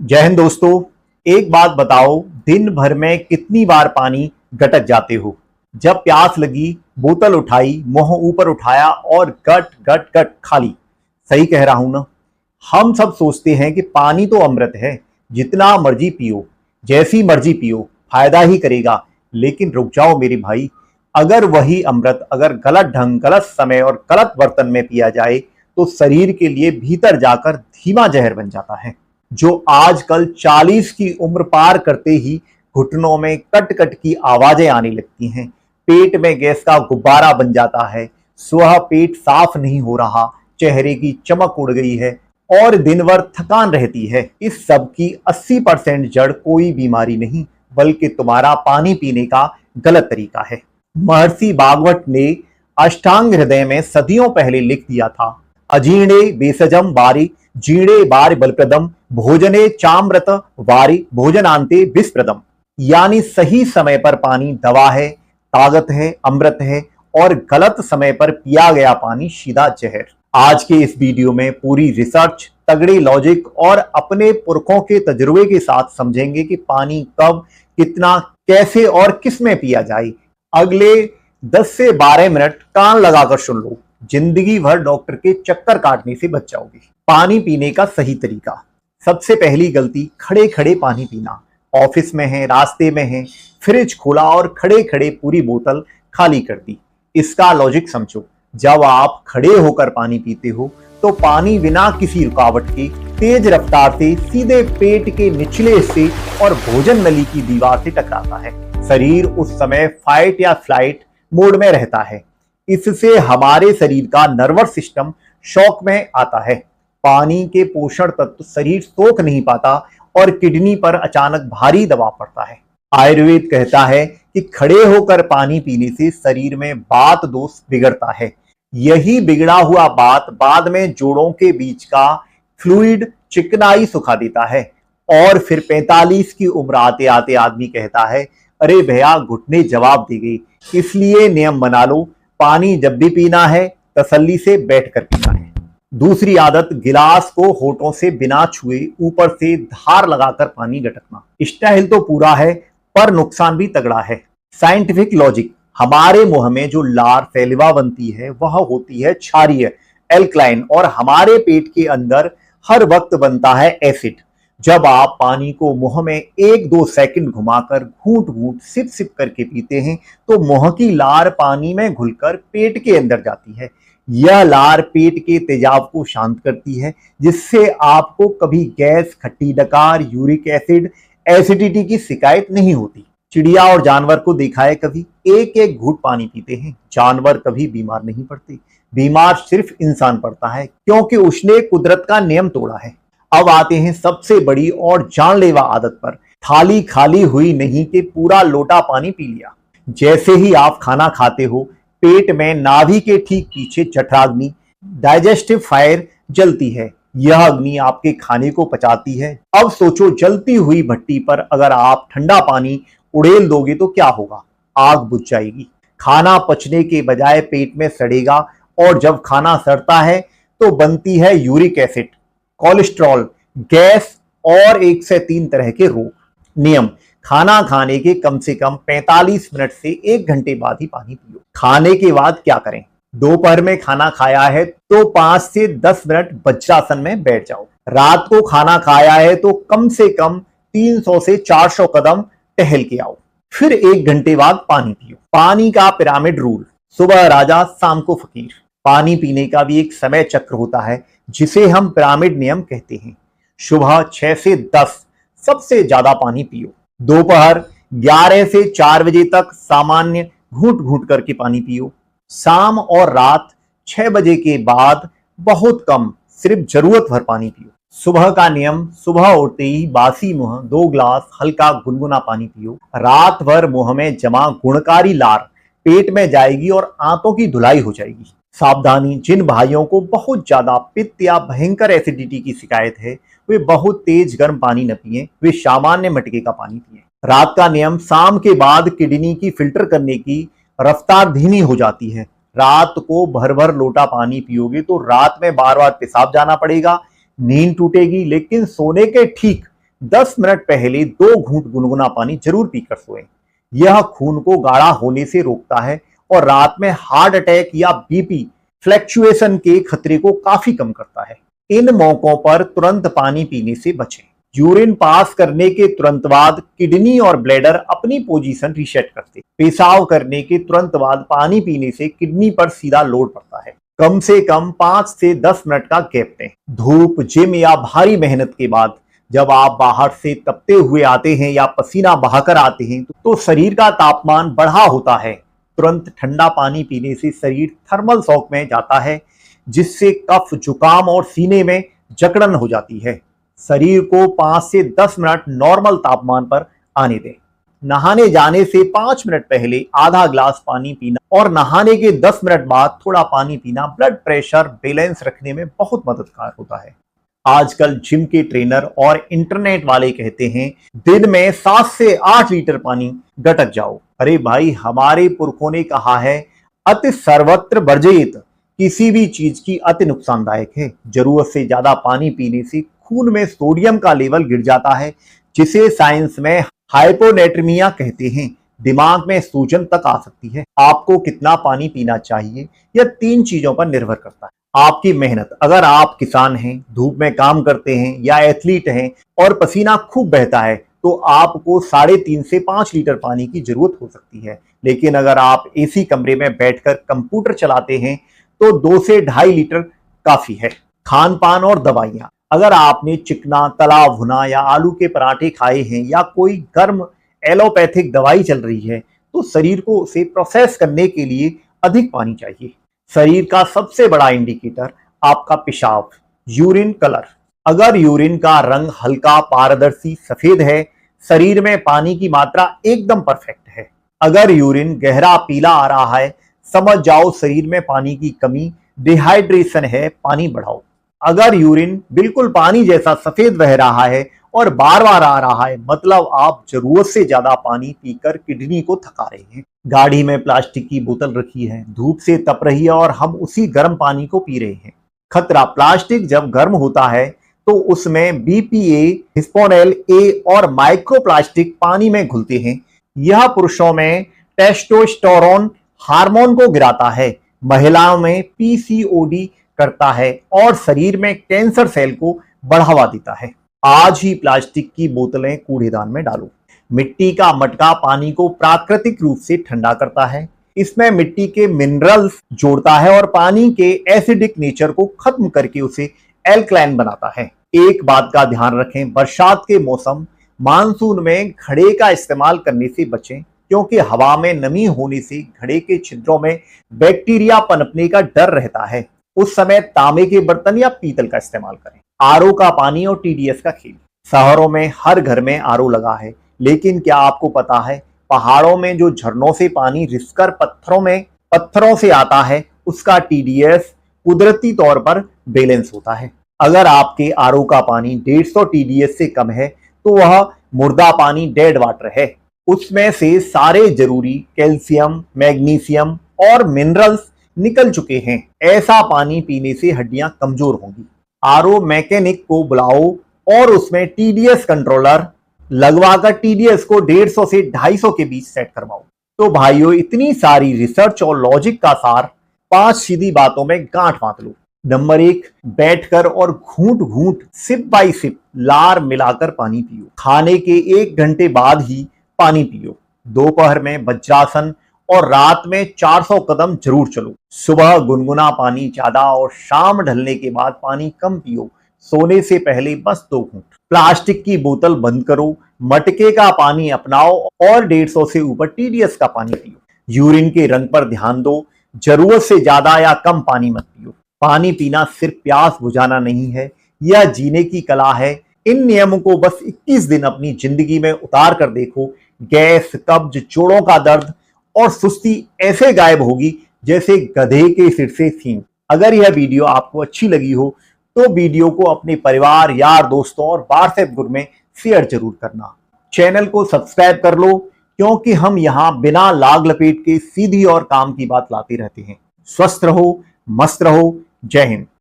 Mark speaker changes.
Speaker 1: जय हिंद दोस्तों। एक बात बताओ, दिन भर में कितनी बार पानी गटक जाते हो? जब प्यास लगी, बोतल उठाई, मुंह ऊपर उठाया और गट गट गट खाली। सही कह रहा हूं ना? हम सब सोचते हैं कि पानी तो अमृत है, जितना मर्जी पियो, जैसी मर्जी पियो, फायदा ही करेगा। लेकिन रुक जाओ मेरे भाई, अगर वही अमृत अगर गलत ढंग, गलत समय और गलत बर्तन में पिया जाए तो शरीर के लिए भीतर जाकर धीमा जहर बन जाता है, जो आजकल 40 की उम्र पार करते ही घुटनों में कट कट की आवाजें आने लगती हैं, पेट में गैस का गुब्बारा बन जाता है, सुबह पेट साफ नहीं हो रहा, चेहरे की चमक उड़ गई है और दिन भर थकान रहती है। इस सब की 80% जड़ कोई बीमारी नहीं, बल्कि तुम्हारा पानी पीने का गलत तरीका है। महर्षि भागवत ने अष्टांग हृदय में सदियों पहले लिख दिया था, अजीर्णे बेसजम वारि जीर्णे बार बलप्रदम भोजने चामृत वारि भोजनांते विषप्रदम। यानी सही समय पर पानी दवा है, ताकत है, अमृत है, और गलत समय पर पिया गया पानी सीधा जहर। आज के इस वीडियो में पूरी रिसर्च, तगड़े लॉजिक और अपने पुरखों के तजुर्बे के साथ समझेंगे कि पानी कब, कितना, कैसे और किस में पिया जाए। अगले 10 से 12 मिनट कान लगाकर सुन लो, जिंदगी भर डॉक्टर के चक्कर काटने से बच जाओगे। पानी पीने का सही तरीका। सबसे पहली गलती, खड़े खड़े पानी पीना। ऑफिस में है, रास्ते में है, फ्रिज खोला और खड़े खड़े पूरी बोतल खाली कर दी। इसका लॉजिक समझो, जब आप खड़े होकर पानी पीते हो तो पानी बिना किसी रुकावट के तेज रफ्तार से सीधे पेट के निचले हिस्से और भोजन नली की दीवार से टकराता है। शरीर उस समय फाइट या फ्लाइट मोड में रहता है। इससे हमारे शरीर का नर्वस सिस्टम शॉक में आता है। पानी के पोषण तत्व शरीर सोख नहीं पाता और किडनी पर अचानक भारी दबाव पड़ता है। आयुर्वेद कहता है कि खड़े होकर पानी पीने से शरीर में वात दोष बिगड़ता है। यही बिगड़ा हुआ वात बाद में जोड़ों के बीच का फ्लूइड चिकनाई सुखा देता है और फिर 45 की उम्र आते आते आदमी कहता है, अरे भैया घुटने जवाब दे गए। इसलिए नियम बना लो, पानी जब भी पीना है तसल्ली से बैठकर पीना है। दूसरी आदत, गिलास को होठों से बिना छुए ऊपर से धार लगाकर पानी गटकना। स्टाइल तो पूरा है पर नुकसान भी तगड़ा है। साइंटिफिक लॉजिक, हमारे मुंह में जो लार सैलिवा बनती है वह होती है क्षारीय, एल्कलाइन, और हमारे पेट के अंदर हर वक्त बनता है एसिड। जब आप पानी को मुंह में 1-2 सेकंड घुमाकर घूंट घूंट सिप सिप करके पीते हैं तो मुंह की लार पानी में घुलकर पेट के अंदर जाती है। यह लार पेट के तेजाब को शांत करती है, जिससे आपको कभी गैस, खट्टी डकार, यूरिक एसिड, एसिडिटी की शिकायत नहीं होती। चिड़िया और जानवर को देखा है कभी? एक एक घूंट पानी पीते हैं। जानवर कभी बीमार नहीं पड़ते। बीमार सिर्फ इंसान पड़ता है, क्योंकि उसने कुदरत का नियम तोड़ा है। अब आते हैं सबसे बड़ी और जानलेवा आदत पर। थाली खाली हुई नहीं कि पूरा लोटा पानी पी लिया। जैसे ही आप खाना खाते हो, पेट में नाभि के ठीक पीछे जठराग्नि, डाइजेस्टिव फायर जलती है। यह अग्नि आपके खाने को पचाती है। अब सोचो, जलती हुई भट्टी पर अगर आप ठंडा पानी उड़ेल दोगे तो क्या होगा? आग बुझ जाएगी। खाना पचने के बजाय पेट में सड़ेगा और जब खाना सड़ता है तो बनती है यूरिक एसिड, कोलेस्ट्रॉल, गैस और 1 से 3 तरह के रोग। नियम, खाना खाने के कम से कम 45 मिनट से 1 घंटे बाद ही पानी पियो। खाने के बाद क्या करें? दोपहर में खाना खाया है तो 5 से 10 मिनट वज्रासन में बैठ जाओ। रात को खाना खाया है तो कम से कम 300 से 400 कदम टहल के आओ। फिर 1 घंटे बाद पानी पियो। पानी का पिरामिड रूल, सुबह राजा शाम को फकीर। पानी पीने का भी एक समय चक्र होता है जिसे हम पिरामिड नियम कहते हैं। सुबह 6 से 10 सबसे ज्यादा पानी पियो। दोपहर 11 से 4 बजे तक सामान्य घूंट घूंट करके पानी पियो। शाम और रात 6 बजे के बाद बहुत कम, सिर्फ जरूरत भर पानी पियो। सुबह का नियम, सुबह उठते ही बासी मुंह 2 ग्लास हल्का गुनगुना पानी पियो। रात भर मुंह में जमा गुणकारी लार पेट में जाएगी और आंतों की धुलाई हो जाएगी। सावधानी, जिन भाइयों को बहुत ज्यादा पित्त या भयंकर एसिडिटी की शिकायत है वे बहुत तेज गर्म पानी न पिएं, वे सामान्य मटके का पानी पिएं। रात का नियम, शाम के बाद किडनी की फिल्टर करने की रफ्तार धीमी हो जाती है। रात को भर भर लोटा पानी पियोगे तो रात में बार बार पेशाब जाना पड़ेगा, नींद टूटेगी, लेकिन सोने के ठीक 10 मिनट पहले 2 घूंट गुनगुना पानी जरूर पीकर सोएं। यह खून को गाढ़ा होने से रोकता है और रात में हार्ट अटैक या बीपी फ्लैक्चुएशन के खतरे को काफी कम करता है। इन मौकों पर तुरंत पानी पीने से बचें। यूरिन पास करने के तुरंत बाद किडनी और ब्लैडर अपनी पोजीशन रीसेट करते। पेशाब करने के तुरंत बाद पानी पीने से किडनी पर सीधा लोड पड़ता है। कम से कम 5 से 10 मिनट का गैप दें। धूप, जिम या भारी मेहनत के बाद जब आप बाहर से तपते हुए आते हैं या पसीना बहाकर आते हैं तो शरीर का तापमान बढ़ा होता है। तुरंत ठंडा पानी पीने से शरीर थर्मल शॉक में जाता है, जिससे कफ, जुकाम और सीने में जकड़न हो जाती है। शरीर को 5 से 10 मिनट नॉर्मल तापमान पर आने दें। नहाने जाने से 5 मिनट पहले आधा ग्लास पानी पीना और नहाने के 10 मिनट बाद थोड़ा पानी पीना ब्लड प्रेशर बैलेंस रखने में बहुत मददगार होता है। आजकल जिम के ट्रेनर और इंटरनेट वाले कहते हैं दिन में 7 से 8 लीटर पानी गटक जाओ। अरे भाई, हमारे पुरखों ने कहा है अति सर्वत्र वर्जयेत, किसी भी चीज की अति नुकसानदायक है। जरूरत से ज्यादा पानी पीने से खून में सोडियम का लेवल गिर जाता है, जिसे साइंस में हाइपोनेट्रीमिया कहते हैं। दिमाग में सूजन तक आ सकती है। आपको कितना पानी पीना चाहिए यह 3 चीजों पर निर्भर करता है। आपकी मेहनत, अगर आप किसान हैं, धूप में काम करते हैं या एथलीट हैं और पसीना खूब बहता है तो आपको 3.5 से 5 लीटर पानी की जरूरत हो सकती है। लेकिन अगर आप एसी कमरे में बैठकर कंप्यूटर चलाते हैं तो 2 से 2.5 लीटर काफी है। खान पान और दवाइयां, अगर आपने चिकना, तला भुना या आलू के पराठे खाए हैं या कोई गर्म एलोपैथिक दवाई चल रही है तो शरीर को उसे प्रोसेस करने के लिए अधिक पानी चाहिए। शरीर का सबसे बड़ा इंडिकेटर आपका पेशाब, यूरिन कलर। अगर यूरिन का रंग हल्का पारदर्शी सफेद है, शरीर में पानी की मात्रा एकदम परफेक्ट है। अगर यूरिन गहरा पीला आ रहा है, समझ जाओ शरीर में पानी की कमी, डिहाइड्रेशन है, पानी बढ़ाओ। अगर यूरिन बिल्कुल पानी जैसा सफेद बह रहा है और बार बार आ रहा है, मतलब आप जरूरत से ज्यादा पानी पीकर किडनी को थका रहे हैं। गाड़ी में प्लास्टिक की बोतल रखी है, धूप से तप रही है और हम उसी गर्म पानी को पी रहे हैं। खतरा, प्लास्टिक जब गर्म होता है तो उसमें बीपीए, बिस्फोनल ए और माइक्रोप्लास्टिक पानी में घुलते हैं। यह पुरुषों में टेस्टोस्टेरोन हार्मोन को गिराता है, महिलाओं में पीसीओडी करता है और शरीर में कैंसर सेल को बढ़ावा देता है। आज ही प्लास्टिक की बोतलें कूड़ेदान में डालो। मिट्टी का मटका पानी को प्राकृतिक रूप से ठंडा करता है। इसमें मिट्टी के मिनरल्स जोड़ता है और पानी के एसिडिक नेचर को खत्म करके उसे एल्कलाइन बनाता है। एक बात का ध्यान रखें, बरसात के मौसम, मानसून में घड़े का इस्तेमाल करने से बचें, क्योंकि हवा में नमी होने से घड़े के छिद्रों में बैक्टीरिया पनपने का डर रहता है। उस समय तांबे के बर्तन या पीतल का इस्तेमाल करें। आरओ का पानी और टीडीएस का खेल। शहरों में हर घर में आरओ लगा है, लेकिन क्या आपको पता है पहाड़ों में जो झरनों से पानी रिसकर पत्थरों से आता है, उसका टीडीएस कुदरती तौर पर बैलेंस होता है। अगर आपके आरओ का पानी 150 टीडीएस से कम है तो वह मुर्दा पानी, डेड वाटर है। उसमें से सारे जरूरी कैल्शियम, मैग्नीशियम और मिनरल्स निकल चुके हैं। ऐसा पानी पीने से हड्डियां कमजोर होंगी। आरओ मैकेनिक को बुलाओ और उसमें टीडीएस कंट्रोलर लगवाकर टीडीएस को 150 से 250 के बीच सेट करवाओ। तो भाइयों, इतनी सारी रिसर्च और लॉजिक का सार 5 सीधी बातों में गांठ बांध लो। नंबर 1, बैठकर और घूंट घूंट, सिप बाई सिप लार मिलाकर पानी पियो। खाने के 1 घंटे बाद ही पानी पियो। दोपहर में वज्रासन और रात में 400 कदम जरूर चलो। सुबह गुनगुना पानी ज्यादा और शाम ढलने के बाद पानी कम पियो। सोने से पहले बस 2 घूंट। प्लास्टिक की बोतल बंद करो, मटके का पानी अपनाओ और 150 से ऊपर टीडीएस का पानी पियो। यूरिन के रंग पर ध्यान दो, जरूरत से ज्यादा या कम पानी मत पियो। पानी पीना सिर्फ प्यास बुझाना नहीं है, यह जीने की कला है। इन नियमों को बस 21 दिन अपनी जिंदगी में उतार कर देखो। गैस, कब्ज, जोड़ों का दर्द और सुस्ती ऐसे गायब होगी जैसे गधे के सिर से सींग। अगर यह वीडियो आपको अच्छी लगी हो तो वीडियो को अपने परिवार, यार, दोस्तों और व्हाट्सएप ग्रुप में शेयर जरूर करना। चैनल को सब्सक्राइब कर लो, क्योंकि हम यहाँ बिना लाग लपेट के सीधी और काम की बात लाते रहते हैं। स्वस्थ रहो, मस्त रहो। जय हिंद।